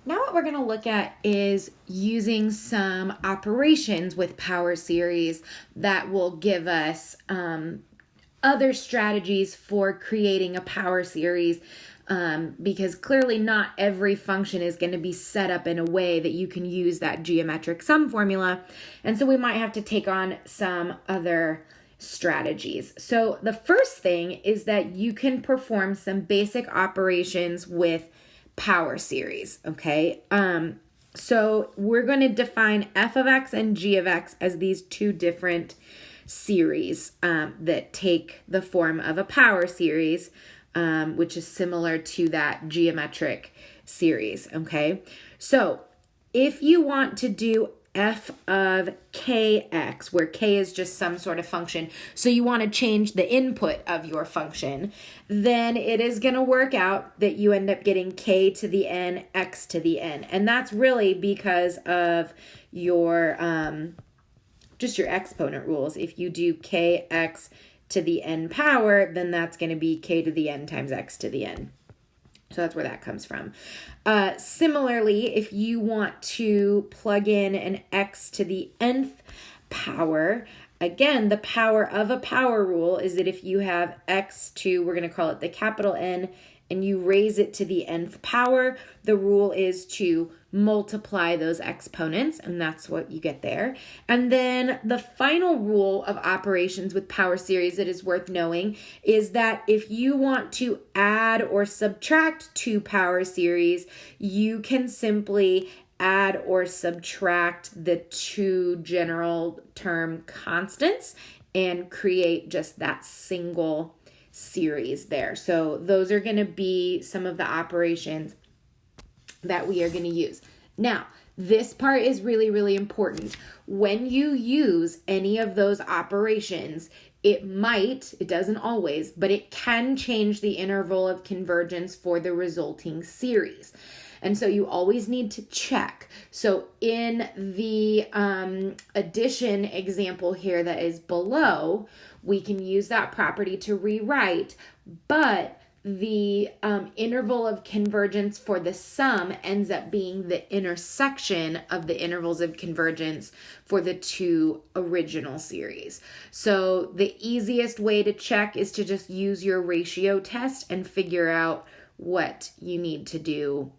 Now what we're going to look at is using some operations with power series that will give us other strategies for creating a power series, because clearly not every function is going to be set up in a way that you can use that geometric sum formula. And so we might have to take on some other strategies. So the first thing is that you can perform some basic operations with power series, okay? So we're going to define f of x and g of x as these two different series that take the form of a power series, which is similar to that geometric series, okay? So if you want to do f of kx, where k is just some sort of function, so you want to change the input of your function, then it is going to work out that you end up getting k to the n, x to the n. And that's really because of your just your exponent rules. If you do kx to the n power, then that's going to be k to the n times x to the n. So that's where that comes from. Similarly, if you want to plug in an x to the nth power, again, the power of a power rule is that if you have x to, we're going to call it the capital N, and you raise it to the nth power, the rule is to multiply those exponents, and that's what you get there. And then the final rule of operations with power series that is worth knowing is that if you want to add or subtract two power series, you can simply add or subtract the two general term constants and create just that single series there. So those are going to be some of the operations that we are going to use. Now, this part is really, really important. When you use any of those operations, it doesn't always, but it can change the interval of convergence for the resulting series. And so you always need to check. So in the addition example here that is below, we can use that property to rewrite, but the interval of convergence for the sum ends up being the intersection of the intervals of convergence for the two original series. So the easiest way to check is to just use your ratio test and figure out what you need to do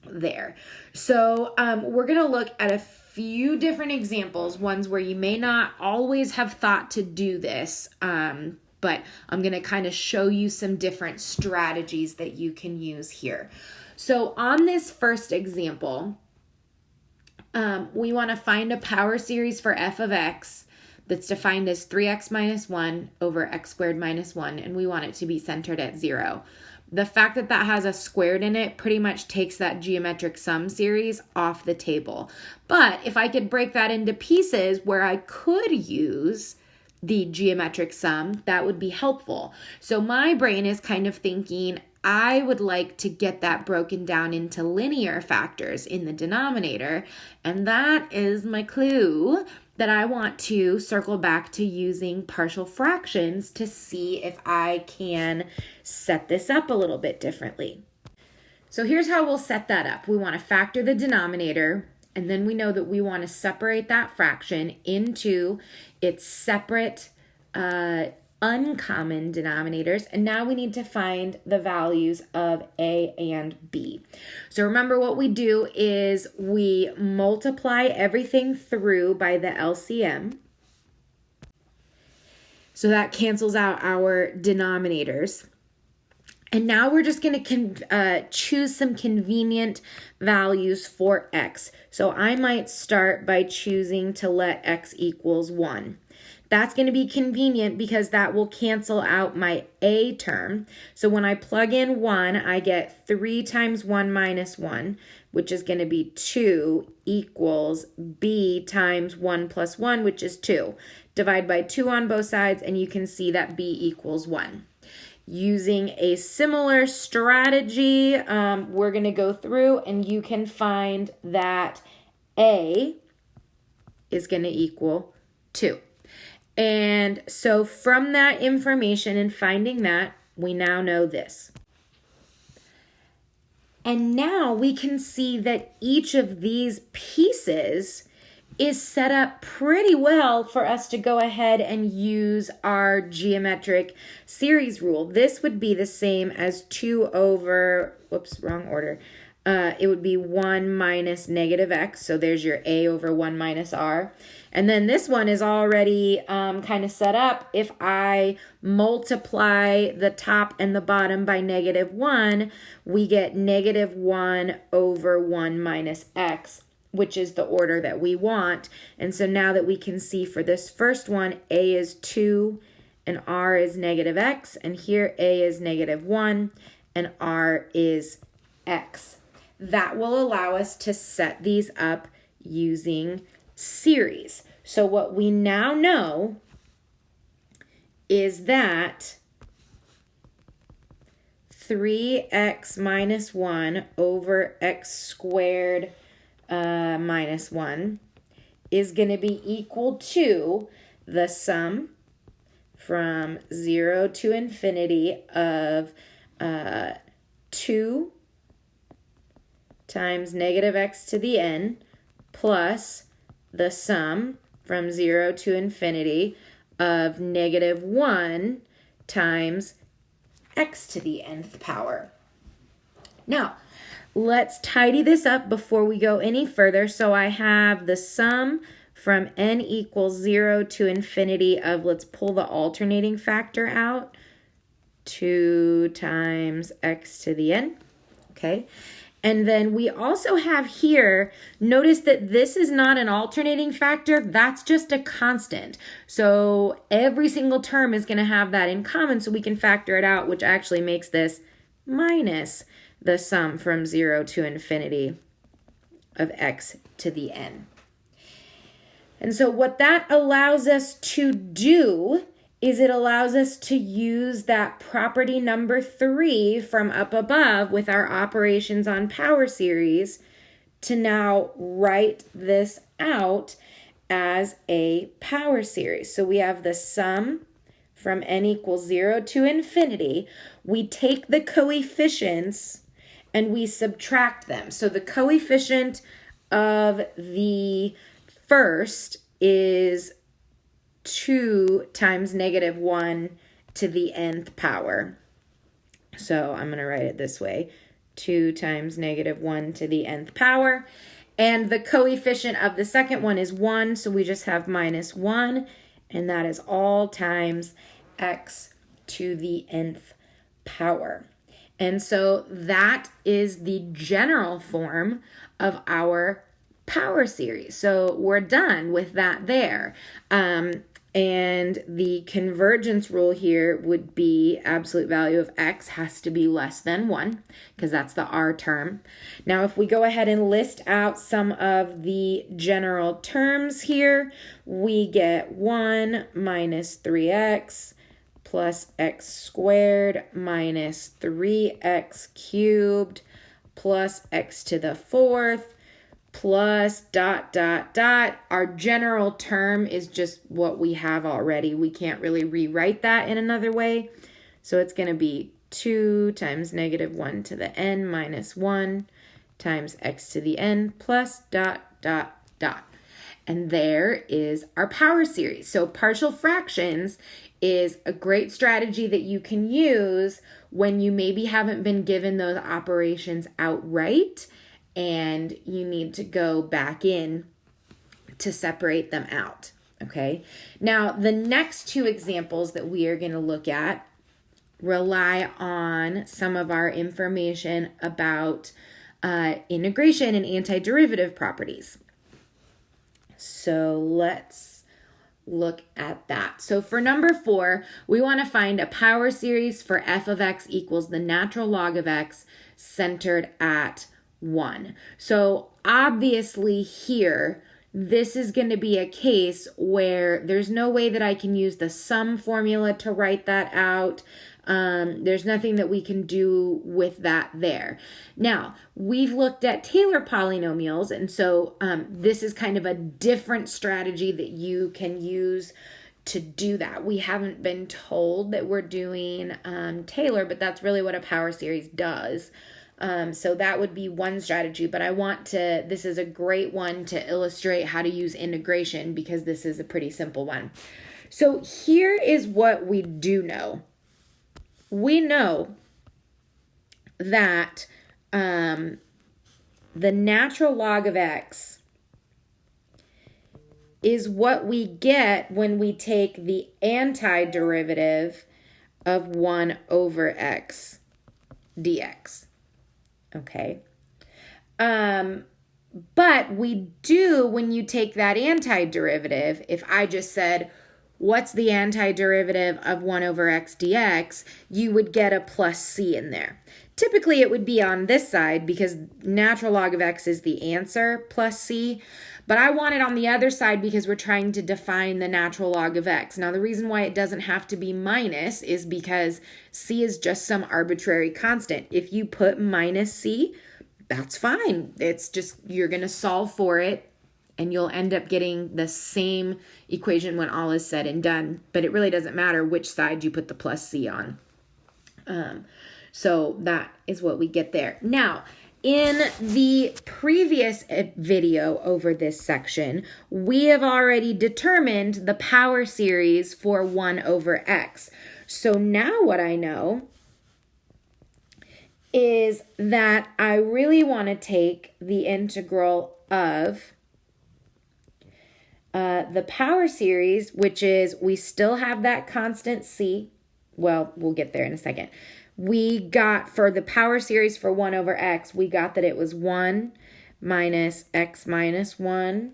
there. So we're going to look at a few different examples, ones where you may not always have thought to do this, but I'm going to kind of show you some different strategies that you can use here. So on this first example, we want to find a power series for f of x that's defined as 3x minus 1 over x squared minus 1, and we want it to be centered at 0. The fact that that has a squared in it pretty much takes that geometric sum series off the table. But if I could break that into pieces where I could use the geometric sum, that would be helpful. So my brain is kind of thinking, I would like to get that broken down into linear factors in the denominator, and that is my clue that I want to circle back to using partial fractions to see if I can set this up a little bit differently. So here's how we'll set that up. We want to factor the denominator, and then we know that we want to separate that fraction into its separate uncommon denominators, and now we need to find the values of a and b. So remember, what we do is we multiply everything through by the LCM. So that cancels out our denominators. And now we're just going to choose some convenient values for x. So I might start by choosing to let x equals 1. That's going to be convenient because that will cancel out my a term. So when I plug in 1, I get 3 times 1 minus 1, which is going to be 2, equals b times 1 plus 1, which is 2. Divide by 2 on both sides, and you can see that b equals 1. Using a similar strategy, we're going to go through, and you can find that a is going to equal 2. And so from that information and finding that, we now know this. And now we can see that each of these pieces is set up pretty well for us to go ahead and use our geometric series rule. This would be the same as 2 over, whoops, wrong order. It would be 1 minus negative x. So there's your a over 1 minus r. And then this one is already kind of set up. If I multiply the top and the bottom by -1, we get -1 over 1 minus x, which is the order that we want. And so now that we can see for this first one, a is 2 and r is negative x. And here a is -1 and r is x. That will allow us to set these up using series. So what we now know is that 3x minus 1 over x squared minus 1 is going to be equal to the sum from 0 to infinity of 2 times negative x to the n plus the sum from 0 to infinity of -1 times x to the nth power. Now, let's tidy this up before we go any further. So I have the sum from n equals 0 to infinity of, let's pull the alternating factor out, 2 times x to the n, okay? And then we also have here, notice that this is not an alternating factor, that's just a constant. So every single term is going to have that in common, so we can factor it out, which actually makes this minus the sum from 0 to infinity of x to the n. And so what that allows us to do is it allows us to use that property number 3 from up above with our operations on power series to now write this out as a power series. So we have the sum from n equals 0 to infinity. We take the coefficients and we subtract them. So the coefficient of the first is 2 times -1 to the nth power. So I'm going to write it this way. 2 times -1 to the nth power. And the coefficient of the second one is 1, so we just have -1. And that is all times x to the nth power. And so that is the general form of our power series. So we're done with that there. And the convergence rule here would be absolute value of x has to be less than 1, because that's the r term. Now, if we go ahead and list out some of the general terms here, we get 1 minus 3x plus x squared minus 3x cubed plus x to the 4th plus ... Our general term is just what we have already. We can't really rewrite that in another way. So it's going to be 2 times -1 to the n minus 1 times x to the n plus ... And there is our power series. So partial fractions is a great strategy that you can use when you maybe haven't been given those operations outright and you need to go back in to separate them out, okay? Now, the next two examples that we are going to look at rely on some of our information about integration and antiderivative properties. So let's look at that. So for number 4, we want to find a power series for f of x equals the natural log of x centered at 1. So obviously here, this is going to be a case where there's no way that I can use the sum formula to write that out. There's nothing that we can do with that there. Now, we've looked at Taylor polynomials, and so this is kind of a different strategy that you can use to do that. We haven't been told that we're doing Taylor, but that's really what a power series does. So that would be one strategy, but this is a great one to illustrate how to use integration because this is a pretty simple one. So here is what we do know. We know that the natural log of x is what we get when we take the antiderivative of 1 over x dx. Okay. But we do, when you take that antiderivative, if I just said, what's the antiderivative of 1 over x dx, you would get a plus c in there. Typically, it would be on this side because natural log of x is the answer plus c. But I want it on the other side because we're trying to define the natural log of x. Now, the reason why it doesn't have to be minus is because c is just some arbitrary constant. If you put minus c, that's fine. It's just, you're going to solve for it, and you'll end up getting the same equation when all is said and done. But it really doesn't matter which side you put the plus c on. So that is what we get there. Now, in the previous video over this section, we have already determined the power series for 1 over x. So now what I know is that I really want to take the integral of the power series, which is, we still have that constant c. Well, we'll get there in a second. We got, for the power series for 1 over x, we got that it was 1 minus x minus 1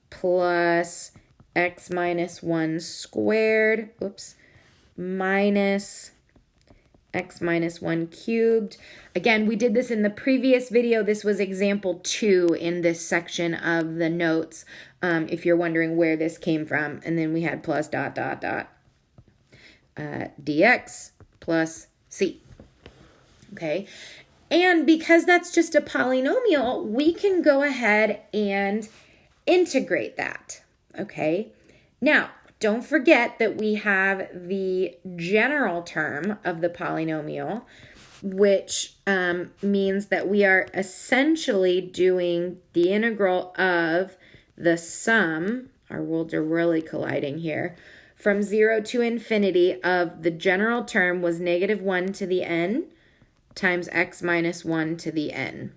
plus x minus 1 squared, minus x minus 1 cubed. Again, we did this in the previous video. This was example 2 in this section of the notes, if you're wondering where this came from. And then we had plus dx plus c. Okay, and because that's just a polynomial, we can go ahead and integrate that. Okay, now don't forget that we have the general term of the polynomial, which means that we are essentially doing the integral of the sum, our worlds are really colliding here, from 0 to infinity of the general term was negative 1 to the n times x minus 1 to the n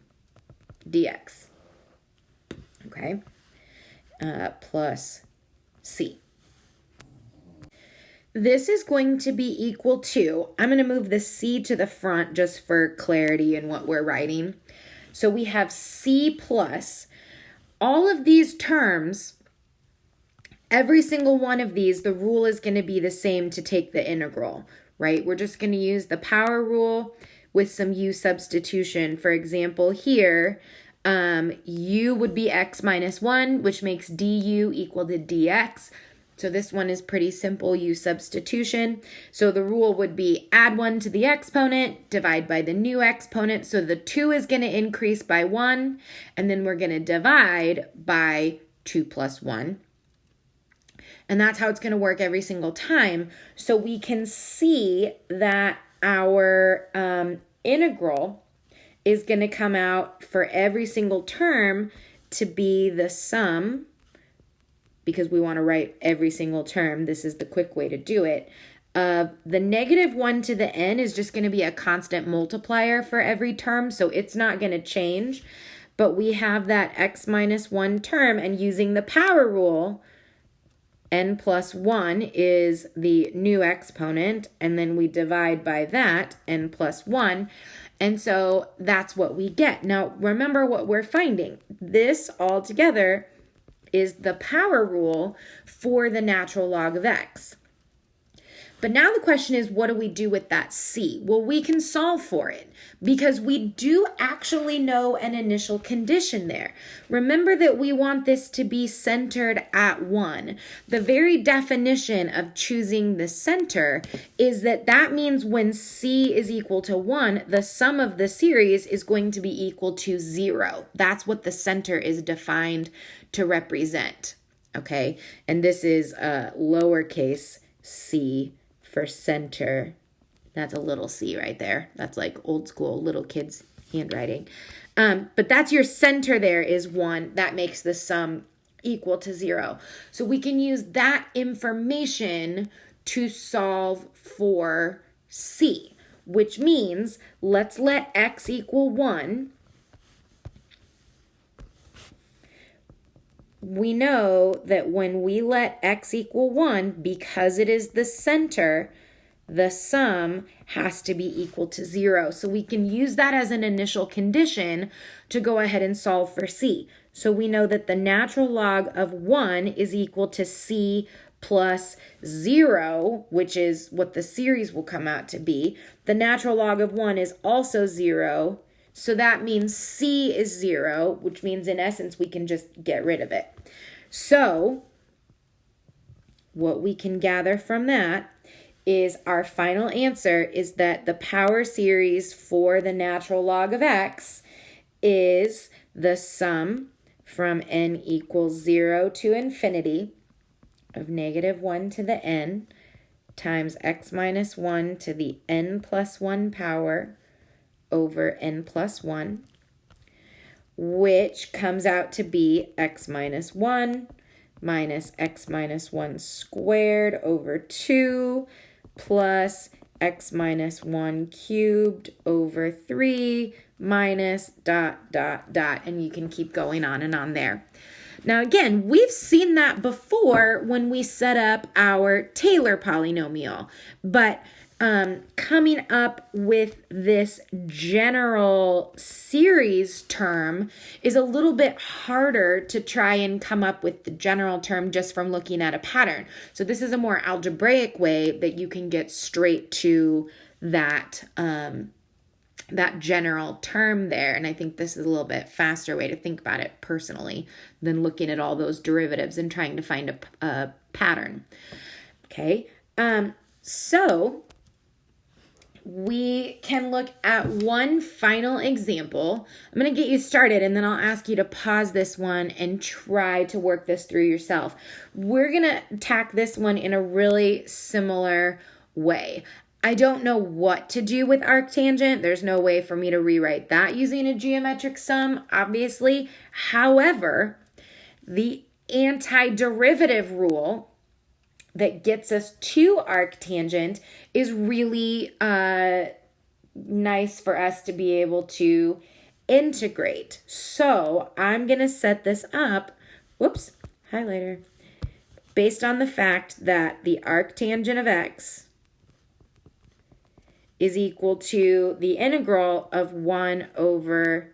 dx. Okay, plus c. This is going to be equal to, I'm going to move the c to the front just for clarity in what we're writing. So we have c plus all of these terms. Every single one of these, the rule is going to be the same to take the integral, right? We're just going to use the power rule with some u substitution. For example, here, u would be x minus 1, which makes du equal to dx. So this one is pretty simple, u substitution. So the rule would be add 1 to the exponent, divide by the new exponent. So the 2 is going to increase by 1, and then we're going to divide by 2 plus 1. And that's how it's going to work every single time. So we can see that our integral is going to come out for every single term to be the sum, because we want to write every single term. This is the quick way to do it. The negative 1 to the n is just going to be a constant multiplier for every term, so it's not going to change. But we have that x minus 1 term, and using the power rule, n plus 1 is the new exponent, and then we divide by that, n plus 1, and so that's what we get. Now, remember what we're finding. This all together is the power rule for the natural log of x. But now the question is, what do we do with that c? Well, we can solve for it because we do actually know an initial condition there. Remember that we want this to be centered at 1. The very definition of choosing the center is that means when c is equal to 1, the sum of the series is going to be equal to 0. That's what the center is defined to represent. Okay, and this is lowercase c for center. That's a little c right there. That's like old school little kids handwriting. But that's your center there is 1. That makes the sum equal to 0. So we can use that information to solve for C, which means let's let x equal 1. We know that when we let x equal 1, because it is the center, the sum has to be equal to 0. So we can use that as an initial condition to go ahead and solve for C. So we know that the natural log of 1 is equal to C plus 0, which is what the series will come out to be. The natural log of 1 is also 0. So that means C is 0, which means in essence we can just get rid of it. So what we can gather from that is our final answer is that the power series for the natural log of x is the sum from n equals 0 to infinity of negative 1 to the n times x minus 1 to the n plus 1 power over n plus 1, which comes out to be x minus 1 minus x minus 1 squared over 2 plus x minus 1 cubed over 3 minus ... And you can keep going on and on there. Now, again, we've seen that before when we set up our Taylor polynomial, but coming up with this general series term is a little bit harder to try and come up with the general term just from looking at a pattern. So this is a more algebraic way that you can get straight to that that general term there. And I think this is a little bit faster way to think about it personally than looking at all those derivatives and trying to find a pattern. Okay, so we can look at one final example. I'm going to get you started and then I'll ask you to pause this one and try to work this through yourself. We're going to attack this one in a really similar way. I don't know what to do with arctangent. There's no way for me to rewrite that using a geometric sum, obviously. However, the antiderivative rule that gets us to arctangent is really nice for us to be able to integrate. So I'm going to set this up, highlighter, based on the fact that the arctangent of x is equal to the integral of 1 over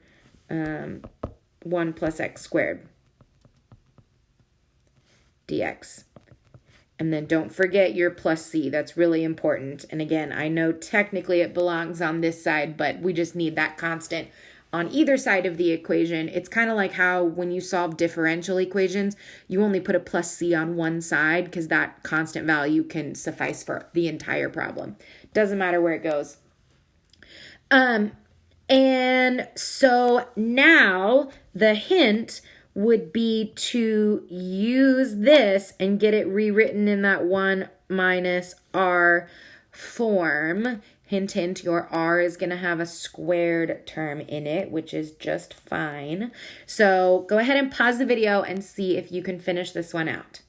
1 plus x squared dx. And then don't forget your plus c. That's really important. And again, I know technically it belongs on this side, but we just need that constant on either side of the equation. It's kind of like how when you solve differential equations, you only put a plus c on one side because that constant value can suffice for the entire problem. Doesn't matter where it goes. And so now the hint would be to use this and get it rewritten in that 1 minus r form. Hint, hint, your r is going to have a squared term in it, which is just fine. So go ahead and pause the video and see if you can finish this one out.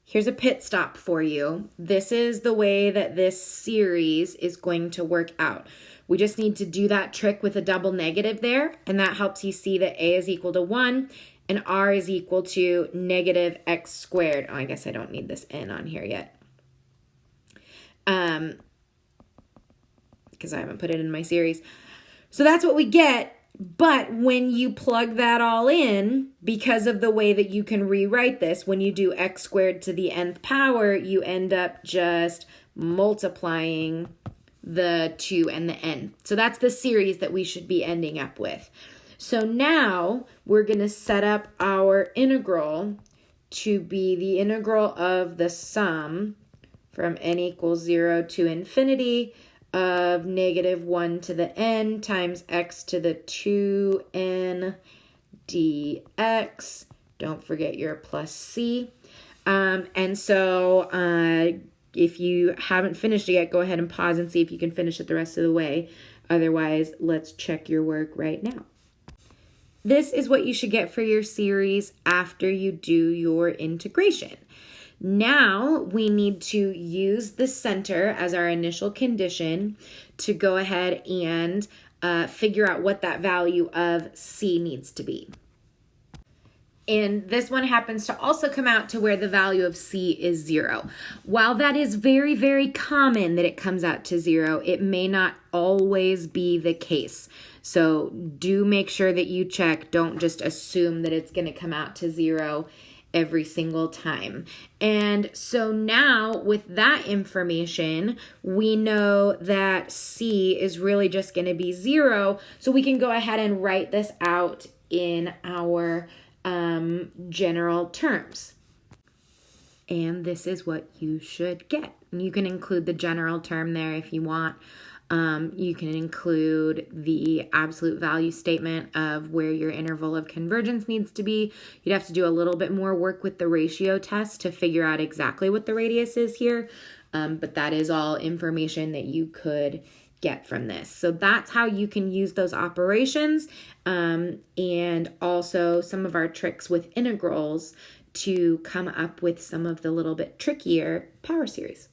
Here's a pit stop for you. This is the way that this series is going to work out. We just need to do that trick with a double negative there, and that helps you see that a is equal to 1 and r is equal to negative x squared. Oh, I guess I don't need this n on here yet because I haven't put it in my series. So that's what we get. But when you plug that all in, because of the way that you can rewrite this, when you do x squared to the nth power, you end up just multiplying the 2 and the n. So that's the series that we should be ending up with. So now we're going to set up our integral to be the integral of the sum from n equals 0 to infinity of negative 1 to the n times x to the 2n dx. Don't forget your plus c. And so if you haven't finished it yet, go ahead and pause and see if you can finish it the rest of the way. Otherwise, let's check your work right now. This is what you should get for your series after you do your integration. Now we need to use the center as our initial condition to go ahead and figure out what that value of C needs to be. And this one happens to also come out to where the value of C is 0. While that is very, very common that it comes out to 0, it may not always be the case. So do make sure that you check. Don't just assume that it's going to come out to 0 every single time. And so now with that information, we know that C is really just going to be 0. So we can go ahead and write this out in our general terms. And this is what you should get. You can include the general term there if you want. You can include the absolute value statement of where your interval of convergence needs to be. You'd have to do a little bit more work with the ratio test to figure out exactly what the radius is here. But that is all information that you could get from this. So that's how you can use those operations, and also some of our tricks with integrals to come up with some of the little bit trickier power series.